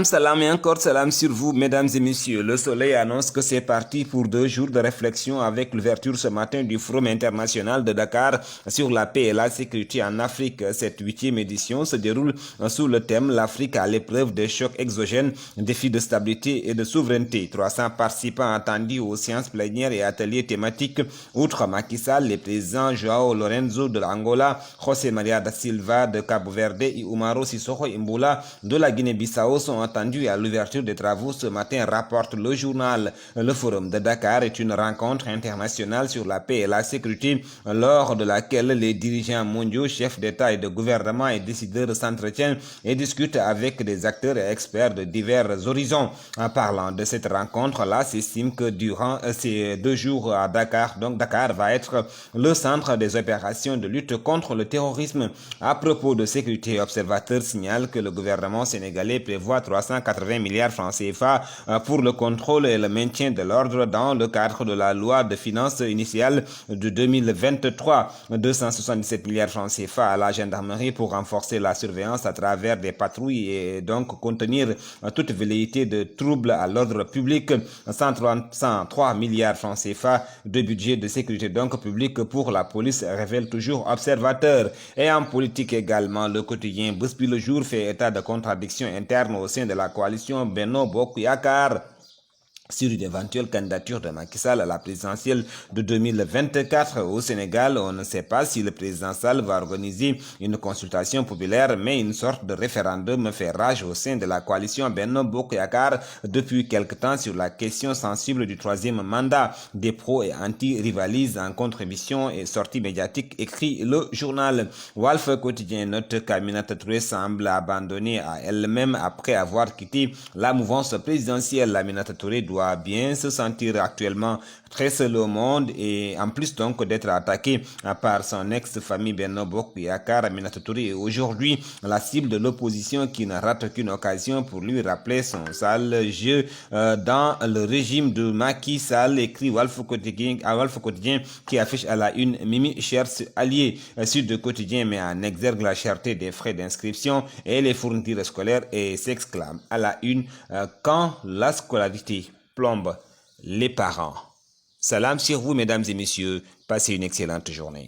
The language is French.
Salam et encore salam sur vous, mesdames et messieurs. Le Soleil annonce que c'est parti pour 2 jours de réflexion avec l'ouverture ce matin du Forum international de Dakar sur la paix et la sécurité en Afrique. Cette 8e édition se déroule sous le thème «L'Afrique à l'épreuve des chocs exogènes, défis de stabilité et de souveraineté». 300 participants attendus aux séances plénières et ateliers thématiques. Outre Macky Sall, les présidents João Lorenzo de l'Angola, José Maria da Silva de Cabo Verde et Umaro Sissoco Imbula de la Guinée-Bissau sont attendus à l'ouverture des travaux ce matin, rapporte le journal. Le Forum de Dakar est une rencontre internationale sur la paix et la sécurité lors de laquelle les dirigeants mondiaux, chefs d'État et de gouvernement et décideurs s'entretiennent et discutent avec des acteurs et experts de divers horizons. En parlant de cette rencontre-là, s'estime que durant ces 2 jours à Dakar, Dakar va être le centre des opérations de lutte contre le terrorisme. À propos de sécurité, observateurs signalent que le gouvernement sénégalais prévoit 380 milliards francs CFA pour le contrôle et le maintien de l'ordre dans le cadre de la loi de finances initiale de 2023. 277 milliards francs CFA à la gendarmerie pour renforcer la surveillance à travers des patrouilles et donc contenir toute velléité de troubles à l'ordre public. 103 milliards francs CFA de budget de sécurité donc publique pour la police, révèle toujours observateur. Et en politique également, le quotidien Busby le jour fait état de contradictions internes au sein de la coalition Benno Bokk Yakaar sur une éventuelle candidature de Macky Sall à la présidentielle de 2024 au Sénégal. On ne sait pas si le président Sall va organiser une consultation populaire, mais une sorte de référendum fait rage au sein de la coalition Benno Bokk Yakaar depuis quelque temps sur la question sensible du 3e mandat. Des pros et anti rivalisent en contribution et sortie médiatique, écrit le journal. Walf Quotidien note qu'Aminata Touré semble abandonnée à elle-même après avoir quitté la mouvance présidentielle. Aminata Touré doit bien se sentir actuellement très seul au monde et en plus donc d'être attaqué par son ex-famille Benno Bokk Yakaar. Aminata Touré est aujourd'hui la cible de l'opposition qui ne rate qu'une occasion pour lui rappeler son sale jeu dans le régime de Macky Sall, écrit Walf Quotidien qui affiche à la une Mimi cherche allié. Sud Quotidien met en exergue la cherté des frais d'inscription et les fournitures scolaires et s'exclame à la une quand la scolarité plombe les parents. Salam sur vous, mesdames et messieurs. Passez une excellente journée.